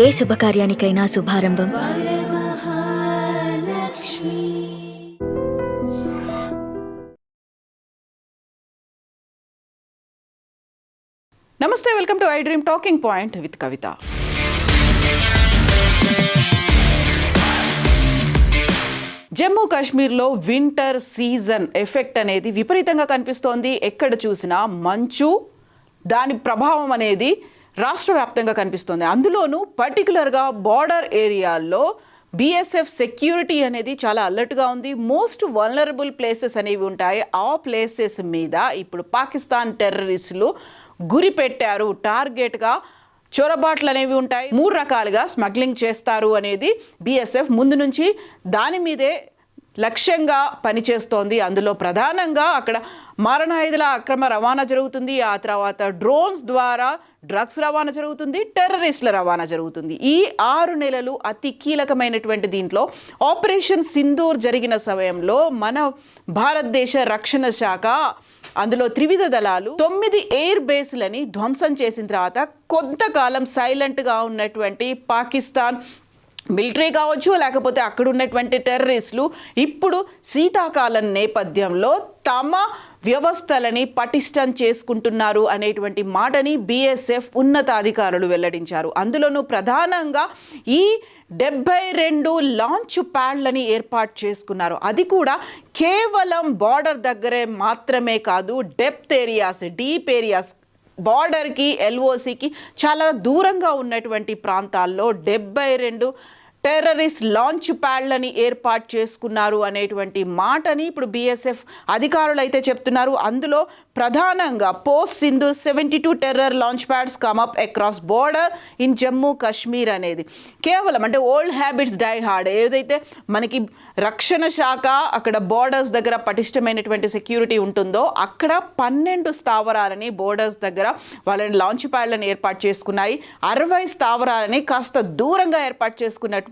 ఏ శుభకార్యానికైనా శుభారంభం నమస్తే, welcome to iDream talking point with Kavitha. Jammu కాశ్మీర్లో వింటర్ సీజన్ ఎఫెక్ట్ అనేది విపరీతంగా కనిపిస్తోంది. ఎక్కడ చూసినా మంచు, దాని ప్రభావం అనేది రాష్ట్ర వ్యాప్తంగా కనిపిస్తోంది. అందులోనూ పర్టికులర్గా బార్డర్ ఏరియాల్లో బీఎస్ఎఫ్ సెక్యూరిటీ అనేది చాలా అలర్ట్గా ఉంది. మోస్ట్ వల్నరబుల్ ప్లేసెస్ అనేవి ఉంటాయి. ఆ ప్లేసెస్ మీద ఇప్పుడు పాకిస్తాన్ టెర్రరిస్టులు గురి పెట్టారు. టార్గెట్గా చొరబాట్లు అనేవి ఉంటాయి. 3 రకాలుగా స్మగ్లింగ్ చేస్తారు అనేది బీఎస్ఎఫ్ ముందు నుంచి దాని మీదే లక్ష్యంగా పనిచేస్తోంది. అందులో ప్రధానంగా అక్కడ మారణాయుధాల అక్రమ రవాణా జరుగుతుంది. ఆ తర్వాత డ్రోన్స్ ద్వారా డ్రగ్స్ రవాణా జరుగుతుంది, టెర్రరిస్టుల రవాణా జరుగుతుంది. ఈ 6 నెలలు అతి కీలకమైనటువంటి దీంట్లో ఆపరేషన్ సింధూర్ జరిగిన సమయంలో మన భారతదేశ రక్షణ శాఖ అందులో త్రివిధ దళాలు 9 ఎయిర్ బేస్లని ధ్వంసం చేసిన తర్వాత కొంతకాలం సైలెంట్గా ఉన్నటువంటి పాకిస్తాన్ మిలిటరీ కావచ్చు, లేకపోతే అక్కడ ఉన్నటువంటి టెర్రరిస్టులు ఇప్పుడు శీతాకాలం నేపథ్యంలో తమ వ్యవస్థలని పటిష్టం చేసుకుంటున్నారు అనేటువంటి మాటని బీఎస్ఎఫ్ ఉన్నతాధికారులు వెల్లడించారు. అందులోనూ ప్రధానంగా ఈ 72 లాంచ్ ప్యాడ్లని ఏర్పాటు చేసుకున్నారు. అది కూడా కేవలం బార్డర్ దగ్గరే మాత్రమే కాదు, డెప్త్ ఏరియాస్, డీప్ ఏరియాస్, బార్డర్కి ఎల్ఓసికి చాలా దూరంగా ఉన్నటువంటి ప్రాంతాల్లో 72 టెర్రరిస్ట్ లాంచ్ ప్యాడ్లని ఏర్పాటు చేసుకున్నారు అనేటువంటి మాటని ఇప్పుడు బీఎస్ఎఫ్ అధికారులు అయితే చెప్తున్నారు. అందులో ప్రధానంగా post Sindhu 72 terror launch pods come up across border in Jammu Kashmir అనేది కేవలం అంటే ఓల్డ్ హ్యాబిట్స్ డై హార్డ్. ఏదైతే మనకి రక్షణ శాఖ అక్కడ బోర్డర్స్ దగ్గర పటిష్టమైనటువంటి సెక్యూరిటీ ఉంటుందో అక్కడ 12 స్థావరాలని బోర్డర్స్ దగ్గర వాళ్ళని లాంచ్ ప్యాడ్లను ఏర్పాటు చేసుకున్నాయి. 60 స్థావరాలని కాస్త దూరంగా ఏర్పాటు చేసుకున్నప్పటికీ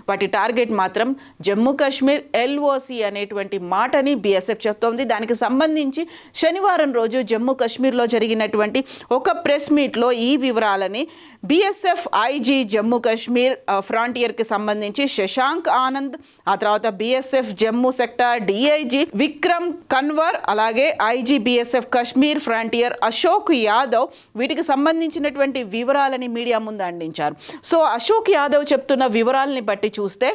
వాటి టార్గెట్ మాత్రం జమ్మూ కాశ్మీర్ ఎల్ఓసి అనేటువంటి మాటని బీఎస్ఎఫ్ చెప్తోంది. దానికి సంబంధించి శనివారం రోజు జమ్మూ కాశ్మీర్లో జరిగినటువంటి ఒక ప్రెస్ మీట్లో ఈ వివరాలని బీఎస్ఎఫ్ ఐజీ జమ్మూ కాశ్మీర్ ఫ్రాంటియర్కి సంబంధించి శశాంక్ ఆనంద్, ఆ తర్వాత BSF Jammu sector DIG Vikram Kanwar, అలాగే IG BSF Kashmir frontier Ashok Yadav వీటికి సంబంధించినటువంటి వివరాలని మీడియా ముందు అందించారు. సో అశోక్ యాదవ్ చెప్తున్న వివరాలని బట్టి చూస్తే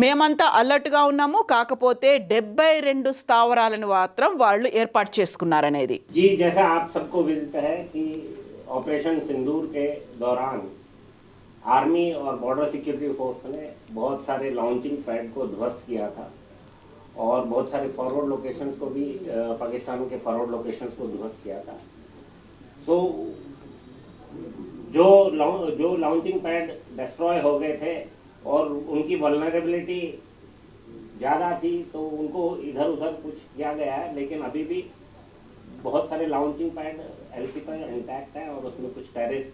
మేమంతా అలర్ట్గా ఉన్నాము, కాకపోతే 72 స్థావరాలను మాత్రం వాళ్ళు ఏర్పాటు చేసుకున్నారనేది. जी जैसा आप सबको विदित है कि ऑपरेशन सिंदूर के दौरान आर्मी और बॉर्डर सिक्योरिटी फोर्स ने बहुत सारे लॉन्चिंग पैड को ध्वस्त किया था और बहुत सारे फॉरवर्ड लोकेशंस को भी पाकिस्तान के फॉरवर्ड लोकेशंस को ध्वस्त किया था. सो जो लॉन्चिंग पैड डिस्ट्रॉय हो गए थे और उनकी वल्नरेबिलिटी ज़्यादा थी तो उनको इधर उधर कुछ किया गया है, लेकिन अभी भी बहुत सारे लॉन्चिंग पैड एलसी पर इंटैक्ट है और उसमें कुछ टेररिस्ट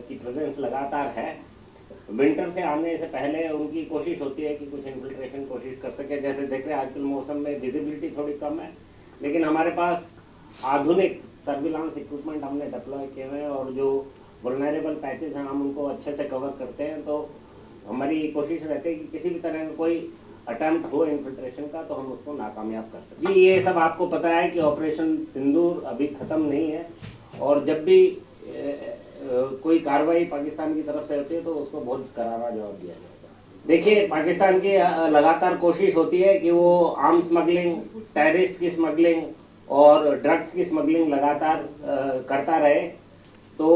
की प्रेजेंस लगातार है. विंटर से आने से पहले उनकी कोशिश होती है कि कुछ इन्फिल्ट्रेशन कोशिश कर सके. जैसे देख रहे हैं आजकल मौसम में विजिबिलिटी थोड़ी कम है, लेकिन हमारे पास आधुनिक सर्विलांस इक्विपमेंट हमने डिप्लॉय किए हुए हैं और जो वल्नरेबल पैचेज हैं हम उनको अच्छे से कवर करते हैं. तो हमारी कोशिश रहती है कि किसी भी तरह का कोई अटेम्प्ट हो इन्फिल्ट्रेशन का तो हम उसको नाकामयाब कर सकते. जी ये सब आपको पता है कि ऑपरेशन सिंदूर अभी ख़त्म नहीं है और जब भी कोई कार्रवाई पाकिस्तान की तरफ से होती है तो उसको बहुत करारा जवाब दिया जाएगा. देखिए पाकिस्तान की लगातार कोशिश होती है कि वो आर्म स्मगलिंग, टेररिस्ट की स्मगलिंग और ड्रग्स की स्मगलिंग लगातार करता रहे. तो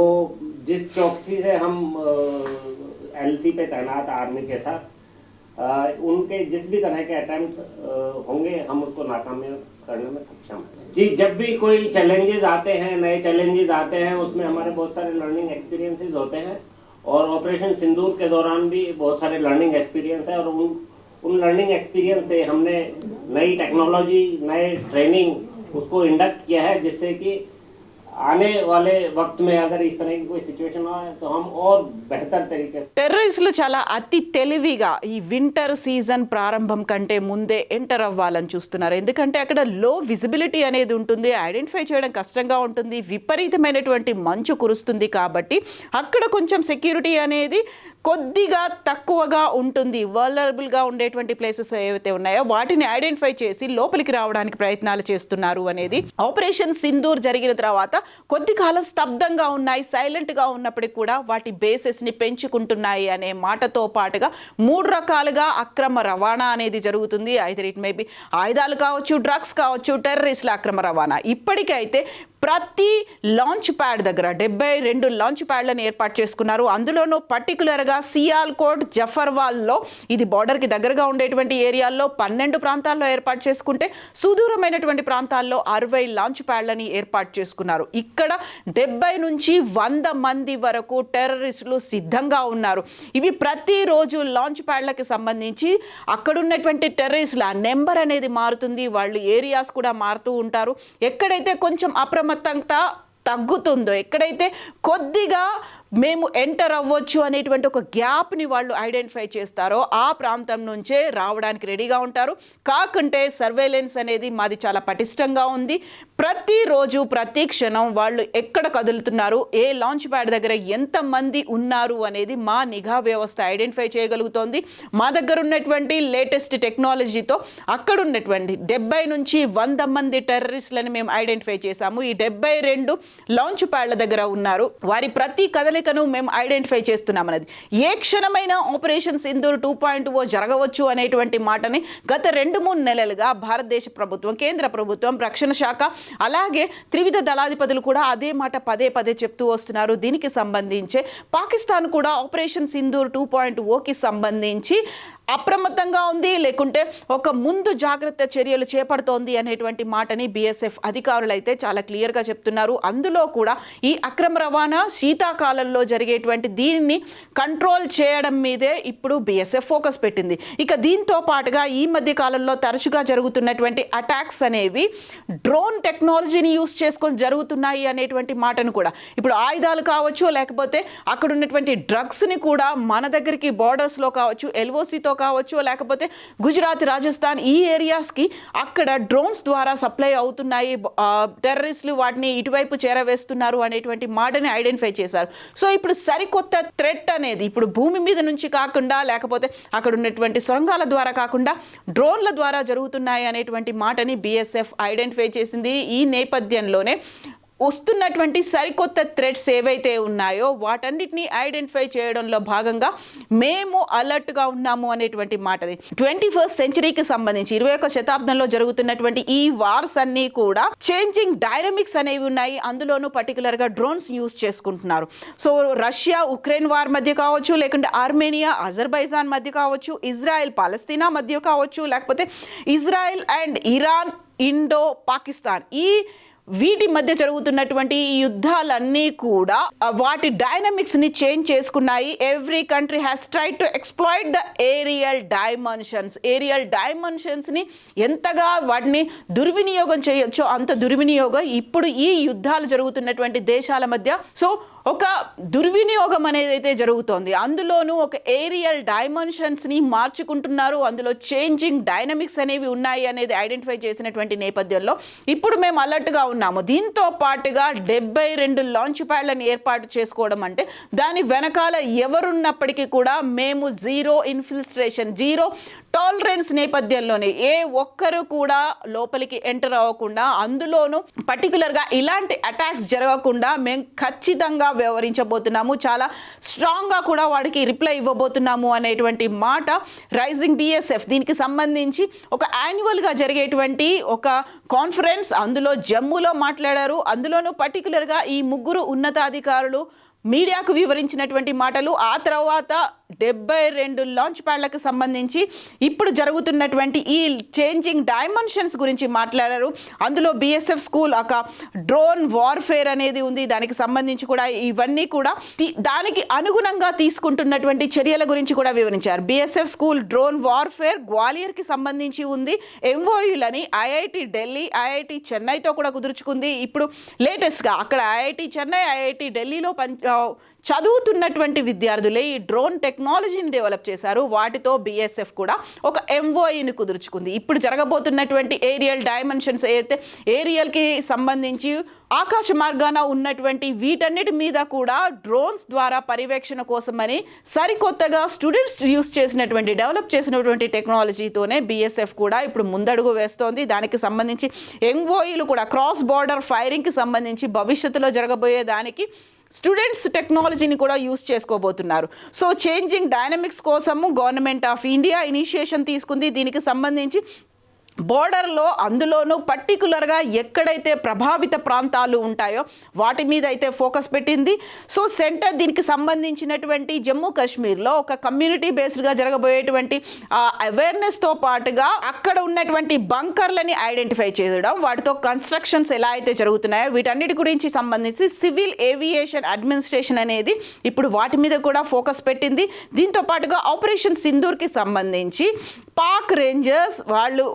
जिस चौकसी से हम एलसी पे तैनात आर्मी के साथ उनके जिस भी तरह के अटेम्प्ट होंगे हम उसको नाकामयाब करने में सक्षम हैं. जी जब भी कोई चैलेंजेस आते हैं, नए चैलेंजेस आते हैं, उसमें हमारे बहुत सारे लर्निंग एक्सपीरियंसेस होते हैं और ऑपरेशन सिंदूर के दौरान भी बहुत सारे लर्निंग एक्सपीरियंस है और उन लर्निंग एक्सपीरियंस से हमने नई टेक्नोलॉजी, नए ट्रेनिंग उसको इंडक्ट किया है जिससे कि आने वाले वक्त में अगर इस तरह की कोई सिचुएशन हो तो हम और बेहतर तरीके से టెర్రరిస్టులు చాలా అతి తెలివిగా ఈ వింటర్ సీజన్ ప్రారంభం కంటే ముందే ఎంటర్ అవ్వాలని చూస్తున్నారు. ఎందుకంటే అక్కడ లో విజిబిలిటీ అనేది ఉంటుంది, ఐడెంటిఫై చేయడం కష్టంగా ఉంటుంది, విపరీతమైనటువంటి మంచు కురుస్తుంది. కాబట్టి అక్కడ కొంచెం సెక్యూరిటీ అనేది కొద్దిగా తక్కువగా ఉంటుంది. వల్నరబుల్గా ఉండేటువంటి ప్లేసెస్ ఏవైతే ఉన్నాయో వాటిని ఐడెంటిఫై చేసి లోపలికి రావడానికి ప్రయత్నాలు చేస్తున్నారు అనేది. ఆపరేషన్ సింధూర్ జరిగిన తర్వాత కొద్ది కాలం స్తబ్దంగా ఉన్నాయి, సైలెంట్గా ఉన్నప్పటికీ కూడా వాటి బేసెస్ని పెంచుకుంటున్నాయి అనే మాటతో పాటుగా 3 రకాలుగా అక్రమ రవాణా అనేది జరుగుతుంది. అయితే ఇట్ మేబీ ఆయుధాలు కావచ్చు, డ్రగ్స్ కావచ్చు, టెర్రరిస్టుల అక్రమ రవాణా. ఇప్పటికైతే ప్రతి లాంచ్ ప్యాడ్ దగ్గర 72 లాంచ్ ప్యాడ్లను ఏర్పాటు చేసుకున్నారు. అందులోనూ పర్టికులర్గా సియాల్కోట్, జఫర్వాల్లో ఇది బార్డర్కి దగ్గరగా ఉండేటువంటి ఏరియాల్లో 12 ప్రాంతాల్లో ఏర్పాటు చేసుకుంటే సుదూరమైనటువంటి ప్రాంతాల్లో 60 లాంచ్ ప్యాడ్లని ఏర్పాటు చేసుకున్నారు. ఇక్కడ 70 నుంచి 100 మంది వరకు టెర్రరిస్టులు సిద్ధంగా ఉన్నారు. ఇవి ప్రతిరోజు లాంచ్ ప్యాడ్లకి సంబంధించి అక్కడున్నటువంటి టెర్రరిస్టుల నెంబర్ అనేది మారుతుంది, వాళ్ళు ఏరియాస్ కూడా మారుతూ ఉంటారు. ఎక్కడైతే కొంచెం అప్రమత్తత తగ్గుతుందో, ఎక్కడైతే కొద్దిగా మేము ఎంటర్ అవ్వచ్చు అనేటువంటి ఒక గ్యాప్ని వాళ్ళు ఐడెంటిఫై చేస్తారో ఆ ప్రాంతం నుంచే రావడానికి రెడీగా ఉంటారు. కాకుంటే సర్వేలెన్స్ అనేది మాది చాలా పటిష్టంగా ఉంది. ప్రతిరోజు ప్రతి క్షణం వాళ్ళు ఎక్కడ కదులుతున్నారు, ఏ లాంచ్ ప్యాడ్ దగ్గర ఎంతమంది ఉన్నారు అనేది మా నిఘా వ్యవస్థ ఐడెంటిఫై చేయగలుగుతోంది. మా దగ్గర ఉన్నటువంటి లేటెస్ట్ టెక్నాలజీతో అక్కడ ఉన్నటువంటి 70 నుంచి 100 మంది టెర్రరిస్టులను మేము ఐడెంటిఫై చేశాము. ఈ 72 లాంచ్ ప్యాడ్ల దగ్గర ఉన్నారు. వారి ప్రతి కదలికను మేము ఐడెంటిఫై చేస్తున్నామన్నది. ఏ క్షణమైన ఆపరేషన్ సింధూర్ 2.0 జరగవచ్చు అనేటువంటి మాటని గత 2-3 నెలలుగా భారతదేశ ప్రభుత్వం, కేంద్ర ప్రభుత్వం, రక్షణ శాఖ అలాగే త్రివిధ దళాధిపతులు కూడా అదే మాట పదే పదే చెప్తూ వస్తున్నారు. దీనికి సంబంధించి పాకిస్తాన్ కూడా ఆపరేషన్ సింధూర్ 2.0కి సంబంధించి అప్రమత్తంగా ఉంది, లేకుంటే ఒక ముందు జాగ్రత్త చర్యలు చేపడుతోంది అనేటువంటి మాటని BSF అధికారులు అయితే చాలా క్లియర్గా చెప్తున్నారు. అందులో కూడా ఈ అక్రమ రవాణా శీతాకాలంలో జరిగేటువంటి దీనిని కంట్రోల్ చేయడం మీదే ఇప్పుడు BSF ఫోకస్ పెట్టింది. ఇక దీంతో పాటుగా ఈ మధ్య కాలంలో తరచుగా జరుగుతున్నటువంటి అటాక్స్ అనేవి డ్రోన్ టెక్నాలజీని యూస్ చేసుకొని జరుగుతున్నాయి అనేటువంటి మాటను కూడా, ఇప్పుడు ఆయుధాలు కావచ్చు, లేకపోతే అక్కడ ఉన్నటువంటి డ్రగ్స్ని కూడా మన దగ్గరికి బార్డర్స్లో కావచ్చు, LOCతో కావచ్చు, లేకపోతే గుజరాత్, రాజస్థాన్ ఈ ఏరియాస్కి అక్కడ డ్రోన్స్ ద్వారా సప్లై అవుతున్నాయి, టెర్రరిస్టులు వాటిని ఇటువైపు చేరవేస్తున్నారు అనేటువంటి మాటని ఐడెంటిఫై చేశారు. సో ఇప్పుడు సరికొత్త థ్రెట్ అనేది ఇప్పుడు భూమి మీద నుంచి కాకుండా, లేకపోతే అక్కడ ఉన్నటువంటి సొరంగాల ద్వారా కాకుండా డ్రోన్ల ద్వారా జరుగుతున్నాయి అనేటువంటి మాటని BSF ఐడెంటిఫై చేసింది. ఈ నేపథ్యంలోనే వస్తున్నటువంటి సరికొత్త థ్రెట్స్ ఏవైతే ఉన్నాయో వాటన్నిటిని ఐడెంటిఫై చేయడంలో భాగంగా మేము అలర్ట్గా ఉన్నాము అనేటువంటి మాటది. 21st సెంచరీకి సంబంధించి 21వ శతాబ్దంలో జరుగుతున్నటువంటి ఈ వార్స్ అన్నీ కూడా చేంజింగ్ డైనమిక్స్ అనేవి ఉన్నాయి. అందులోనూ పర్టికులర్గా డ్రోన్స్ యూస్ చేసుకుంటున్నారు. సో రష్యా ఉక్రెయిన్ వార్ మధ్య కావచ్చు, లేకుంటే ఆర్మేనియా అజర్బైజాన్ మధ్య కావచ్చు, ఇజ్రాయెల్ పాలస్తీనా మధ్య కావచ్చు, లేకపోతే Israel and Iran, Indo Pakistan వీటి మధ్య జరుగుతున్నటువంటి ఈ యుద్ధాలన్నీ కూడా వాటి డైనమిక్స్ ని చేంజ్ చేసుకున్నాయి. Every country has tried to exploit the aerial dimensions ని ఎంతగా వాటిని దుర్వినియోగం చేయొచ్చో అంత దుర్వినియోగం ఇప్పుడు ఈ యుద్ధాలు జరుగుతున్నటువంటి దేశాల మధ్య సో ఒక దుర్వినియోగం అనేది అయితే జరుగుతోంది. అందులోనూ ఒక ఏరియల్ డైమెన్షన్స్ని మార్చుకుంటున్నారు, అందులో చేంజింగ్ డైనమిక్స్ అనేవి ఉన్నాయి అనేది ఐడెంటిఫై చేసినటువంటి నేపథ్యంలో ఇప్పుడు మేము అలర్ట్గా ఉన్నాము. దీంతో పాటుగా 72 లాంచ్ ప్యాడ్లను ఏర్పాటు చేసుకోవడం అంటే దాని వెనకాల ఎవరున్నప్పటికీ కూడా మేము జీరో ఇన్ఫిల్ట్రేషన్, జీరో టాలరెన్స్ నేపథ్యంలోనే ఏ ఒక్కరు కూడా లోపలికి ఎంటర్ అవ్వకుండా, అందులోనూ పర్టికులర్గా ఇలాంటి అటాక్స్ జరగకుండా మేము ఖచ్చితంగా వ్యవహరించబోతున్నాము, చాలా స్ట్రాంగ్గా కూడా వాడికి రిప్లై ఇవ్వబోతున్నాము అనేటువంటి మాట రైజింగ్ BSF దీనికి సంబంధించి ఒక యాన్యువల్గా జరిగేటువంటి ఒక కాన్ఫరెన్స్ అందులో జమ్మూలో మాట్లాడారు. అందులోనూ పర్టికులర్గా ఈ 3 ఉన్నతాధికారులు మీడియాకు వివరించినటువంటి మాటలు, ఆ తర్వాత 72 లాంచ్ ప్యాడ్లకు సంబంధించి ఇప్పుడు జరుగుతున్నటువంటి ఈ చేంజింగ్ డైమెన్షన్స్ గురించి మాట్లాడారు. అందులో BSF స్కూల్ ఒక డ్రోన్ వార్ఫేర్ అనేది ఉంది, దానికి సంబంధించి కూడా ఇవన్నీ కూడా దానికి అనుగుణంగా తీసుకుంటున్నటువంటి చర్యల గురించి కూడా వివరించారు. BSF స్కూల్ డ్రోన్ వార్ఫేర్ గ్వాలియర్కి సంబంధించి ఉంది. MOUలని IIT ఢిల్లీ, IIT చెన్నైతో కూడా కుదుర్చుకుంది. ఇప్పుడు లేటెస్ట్గా అక్కడ IIT చెన్నై, IIT ఢిల్లీలో చదువుతున్నటువంటి విద్యార్థులే ఈ డ్రోన్ టెక్నాలజీని డెవలప్ చేశారు. వాటితో BSF కూడా ఒక MOUని కుదుర్చుకుంది. ఇప్పుడు జరగబోతున్నటువంటి ఏరియల్ డైమెన్షన్స్ అయితే ఏరియల్కి సంబంధించి ఆకాశ మార్గాన ఉన్నటువంటి వీటన్నిటి మీద కూడా డ్రోన్స్ ద్వారా పర్యవేక్షణ కోసమని సరికొత్తగా స్టూడెంట్స్ యూస్ చేసినటువంటి డెవలప్ చేసినటువంటి టెక్నాలజీతోనే BSF కూడా ఇప్పుడు ముందడుగు వేస్తోంది. దానికి సంబంధించి MOUలు కూడా క్రాస్ బార్డర్ ఫైరింగ్కి సంబంధించి భవిష్యత్తులో జరగబోయే దానికి స్టూడెంట్స్ టెక్నాలజీని కూడా యూస్ చేసుకోబోతున్నారు. సో చేంజింగ్ డైనమిక్స్ కోసము గవర్నమెంట్ ఆఫ్ ఇండియా ఇనిషియేషన్ తీసుకుంది. దీనికి సంబంధించి బోర్డర్లో అందులోనూ పర్టికులర్గా ఎక్కడైతే ప్రభావిత ప్రాంతాలు ఉంటాయో వాటి మీద అయితే ఫోకస్ పెట్టింది. సో సెంటర్ దీనికి సంబంధించినటువంటి జమ్మూ కాశ్మీర్లో ఒక కమ్యూనిటీ బేస్డ్గా జరగబోయేటువంటి అవేర్నెస్తో పాటుగా అక్కడ ఉన్నటువంటి బంకర్లని ఐడెంటిఫై చేయడం, వాటితో కన్స్ట్రక్షన్స్ ఎలా అయితే జరుగుతున్నాయో వీటన్నిటి గురించి సంబంధించి సివిల్ ఏవియేషన్ అడ్మినిస్ట్రేషన్ అనేది ఇప్పుడు వాటి మీద కూడా ఫోకస్ పెట్టింది. దీంతో పాటుగా ఆపరేషన్ సింధూర్కి సంబంధించి పాక్ రేంజర్స్ వాళ్ళు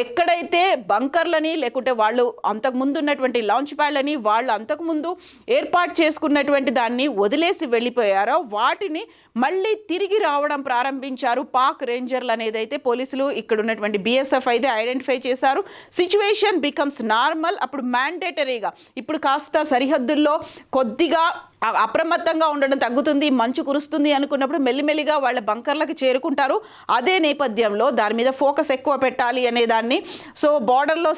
ఎక్కడైతే బంకర్లని లేకుంటే వాళ్ళు అంతకుముందు ఉన్నటువంటి లాంచ్ ప్యాడ్లని వాళ్ళు అంతకుముందు ఏర్పాటు చేసుకున్నటువంటి దాన్ని వదిలేసి వెళ్ళిపోయారో వాటిని మళ్ళీ తిరిగి రావడం ప్రారంభించారు పాక్ రేంజర్లు అనేది అయితే పోలీసులు ఇక్కడ ఉన్నటువంటి BSF అయితే ఐడెంటిఫై చేశారు. Situation becomes normal. అప్పుడు మ్యాండేటరీగా ఇప్పుడు కాస్త సరిహద్దుల్లో కొద్దిగా అప్రమత్తంగా ఉండడం తగ్గుతుంది, మంచు కురుస్తుంది అనుకున్నప్పుడు మెల్లిమెల్లిగా వాళ్ళ బంకర్లకు చేరుకుంటారు. అదే నేపథ్యంలో దాని మీద ఫోకస్ ఎక్కువ పెట్టాలి అనేదాన్ని. సో బార్డర్లో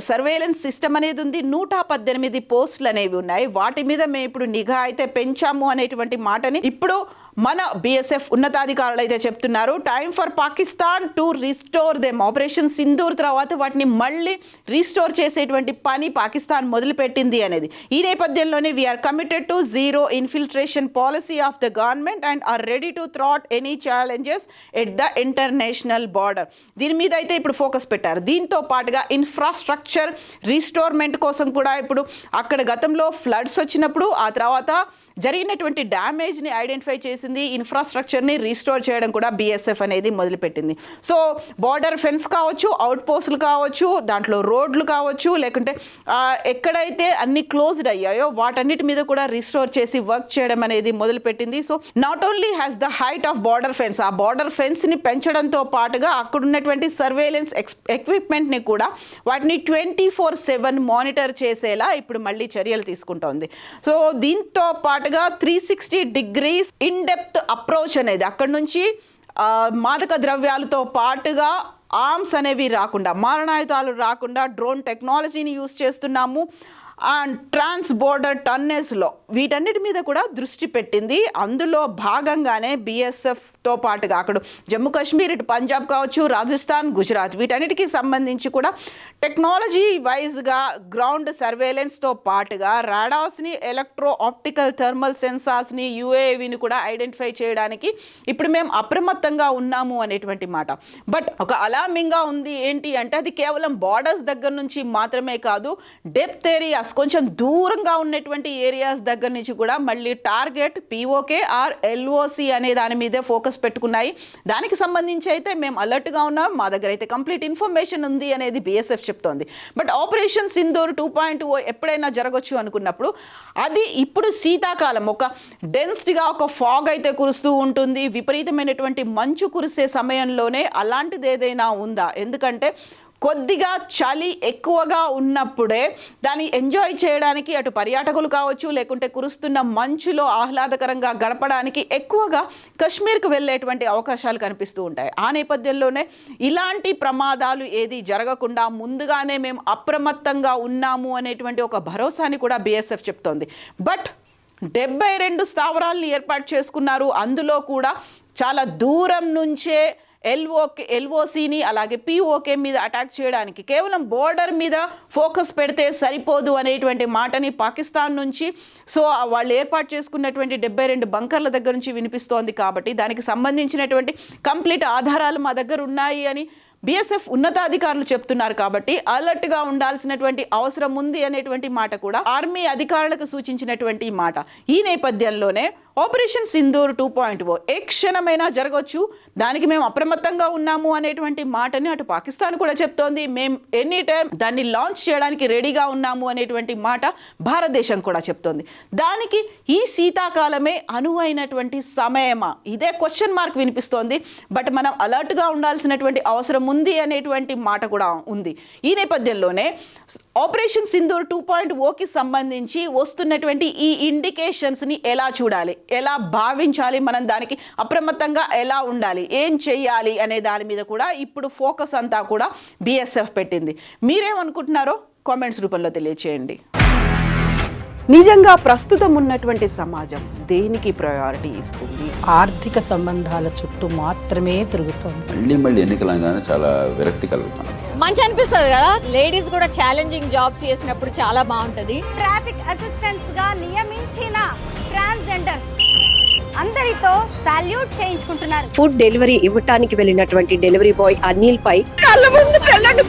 సర్వేలెన్స్ సిస్టమ్ అనేది ఉంది. 118 పోస్టులు అనేవి ఉన్నాయి. వాటి మీద మేము ఇప్పుడు నిఘా అయితే పెంచాము అనేటువంటి మాటని ఇప్పుడు మన BSF ఉన్నతాధికారులు అయితే చెప్తున్నారు. Time for Pakistan to restore them. Operation Sindoor తర్వాత వాటిని మళ్ళీ రీస్టోర్ చేసేటువంటి పని పాకిస్తాన్ మొదలుపెట్టింది అనేది. ఈ నేపథ్యంలోనే we are committed to zero infiltration policy of the government and are ready to thwart any challenges at the international border. దీని మీద అయితే ఇప్పుడు ఫోకస్ పెట్టారు. దీంతో పాటుగా ఇన్ఫ్రాస్ట్రక్చర్ రీస్టోర్మెంట్ కోసం కూడా ఇప్పుడు అక్కడ గతంలో ఫ్లడ్స్ వచ్చినప్పుడు ఆ తర్వాత జరిగినటువంటి డ్యామేజ్ని ఐడెంటిఫై చేసింది. ఇన్ఫ్రాస్ట్రక్చర్ని రీస్టోర్ చేయడం కూడా BSF అనేది మొదలుపెట్టింది. సో బార్డర్ ఫెన్స్ కావచ్చు, అవుట్ పోస్టులు కావచ్చు, దాంట్లో రోడ్లు కావచ్చు, లేకుంటే ఎక్కడైతే అన్ని క్లోజ్డ్ అయ్యాయో వాటన్నిటి మీద కూడా రీస్టోర్ చేసి వర్క్ చేయడం అనేది మొదలుపెట్టింది. So not only has the height of border fence, ఆ బార్డర్ ఫెన్స్ని పెంచడంతో పాటుగా అక్కడ ఉన్నటువంటి సర్వేలెన్స్ ఎక్విప్మెంట్ని కూడా వాటిని 24/7 మానిటర్ చేసేలా ఇప్పుడు మళ్ళీ చర్యలు తీసుకుంటోంది. సో దీంతో పాటు 360 degrees ఇన్ డెప్త్ అప్రోచ్ అనేది అక్కడ నుంచి మాదక ద్రవ్యాలతో పాటుగా ఆర్మ్స్ అనేవి రాకుండా, మారణాయుధాలు రాకుండా డ్రోన్ టెక్నాలజీని యూస్ చేస్తున్నాము. అండ్ ట్రాన్స్ బోర్డర్ టన్నెస్లో వీటన్నిటి మీద కూడా దృష్టి పెట్టింది. అందులో భాగంగానే BSFతో పాటుగా అక్కడ జమ్మూ కాశ్మీర్, ఇటు పంజాబ్ కావచ్చు, రాజస్థాన్, గుజరాత్ వీటన్నిటికీ సంబంధించి కూడా టెక్నాలజీ వైజ్గా గ్రౌండ్ సర్వేలెన్స్తో పాటుగా రాడార్స్ని, ఎలక్ట్రో ఆప్టికల్ థర్మల్ సెన్సార్స్ని, UAVని కూడా ఐడెంటిఫై చేయడానికి ఇప్పుడు మేము అప్రమత్తంగా ఉన్నాము అనేటువంటి మాట. బట్ ఒక అలార్మింగ్గా ఉంది ఏంటి అంటే అది కేవలం బార్డర్స్ దగ్గర నుంచి మాత్రమే కాదు, డెప్త్ ఏరియాస్ కొంచెం దూరంగా ఉన్నటువంటి ఏరియాస్ దగ్గర నుంచి కూడా మళ్ళీ టార్గెట్ POK ఆర్ LOC అనే దాని మీదే ఫోకస్ పెట్టుకున్నాయి. దానికి సంబంధించి అయితే మేము అలర్ట్గా ఉన్నాం, మా దగ్గర అయితే కంప్లీట్ ఇన్ఫర్మేషన్ ఉంది అనేది BSF చెప్తోంది. బట్ ఆపరేషన్ సింధూర్ 2.0 ఎప్పుడైనా జరగచ్చు అనుకున్నప్పుడు అది ఇప్పుడు శీతాకాలం, ఒక డెన్స్డ్గా ఒక ఫాగ్ అయితే కురుస్తూ ఉంటుంది. విపరీతమైనటువంటి మంచు కురిసే సమయంలోనే అలాంటిది ఏదైనా ఉందా? ఎందుకంటే కొద్దిగా చలి ఎక్కువగా ఉన్నప్పుడే దాన్ని ఎంజాయ్ చేయడానికి అటు పర్యాటకులు కావచ్చు, లేకుంటే కురుస్తున్న మంచులో ఆహ్లాదకరంగా గడపడానికి ఎక్కువగా కాశ్మీర్కు వెళ్ళేటువంటి అవకాశాలు కనిపిస్తూ ఉంటాయి. ఆ నేపథ్యంలోనే ఇలాంటి ప్రమాదాలు ఏది జరగకుండా ముందుగానే మేము అప్రమత్తంగా ఉన్నాము అనేటువంటి ఒక భరోసాని కూడా BSF చెప్తోంది. బట్ 72 స్థావరాలను ఏర్పాటు చేసుకున్నారు. అందులో కూడా చాలా దూరం నుంచే ఎల్ఓసిని అలాగే పిఓకే మీద అటాక్ చేయడానికి కేవలం బోర్డర్ మీద ఫోకస్ పెడితే సరిపోదు అనేటువంటి మాటని పాకిస్తాన్ నుంచి సో వాళ్ళు ఏర్పాటు చేసుకున్నటువంటి 72 బంకర్ల దగ్గర నుంచి వినిపిస్తోంది. కాబట్టి దానికి సంబంధించినటువంటి కంప్లీట్ ఆధారాలు మా దగ్గర ఉన్నాయి అని బీఎస్ఎఫ్ ఉన్నతాధికారులు చెప్తున్నారు. కాబట్టి అలర్ట్ గా ఉండాల్సినటువంటి అవసరం ఉంది అనేటువంటి మాట కూడా ఆర్మీ అధికారులకు సూచించినటువంటి మాట. ఈ నేపథ్యంలోనే ఆపరేషన్ సింధూర్ 2.0 ఏ క్షణమైనా జరగవచ్చు, దానికి మేము అప్రమత్తంగా ఉన్నాము అనేటువంటి మాటని అటు పాకిస్తాన్ కూడా చెప్తోంది. మేము ఎనీ టైం దాన్ని లాంచ్ చేయడానికి రెడీగా ఉన్నాము అనేటువంటి మాట భారతదేశం కూడా చెప్తోంది. దానికి ఈ శీతాకాలమే అనువైనటువంటి సమయమా, ఇదే క్వశ్చన్ మార్క్ వినిపిస్తోంది. బట్ మనం అలర్ట్గా ఉండాల్సినటువంటి అవసరం ఉంది అనేటువంటి మాట కూడా ఉంది. ఈ నేపథ్యంలోనే ఆపరేషన్ సింధూర్ 2.0కి సంబంధించి వస్తున్నటువంటి ఈ ఇండికేషన్స్ని ఎలా చూడాలి, ఎలా భావించాలి, మనం దానికి అప్రమత్తంగా ఎలా ఉండాలి, ఏం చెయ్యాలి అనే దాని మీద కూడా ఇప్పుడు ఫోకస్ అంతా కూడా బీఎస్ఎఫ్ పెట్టింది. మీరేమనుకుంటున్నారో కామెంట్స్ రూపంలో తెలియచేయండి. నిజంగా ప్రస్తుతం ఉన్నటువంటి సమాజం దేనికి ప్రయారిటీ ఇస్తుంది? ఆర్థిక సంబంధాల చుట్టూ మాత్రమే తిరుగుతుంది. మళ్ళీ ఎన్నికలంగానే చాలా విరక్తి కలుగుతాం. మంచి అనిపిస్తుంది కదా, లేడీస్ కూడా ఛాలెంజింగ్ జాబ్స్ చేసినప్పుడు చాలా బాగుంటది. ట్రాఫిక్ అసిస్టెంట్స్ గా నియమించిన ట్రాన్స్జెండర్స్ అందరితో సాల్యూట్ చేయించుకుంటున్నారు. ఫుడ్ డెలివరీ ఇవ్వటానికి వెళ్ళినటువంటి డెలివరీ బాయ్ అనిల్ పై కళ్ళ ముందు పెళ్ళండి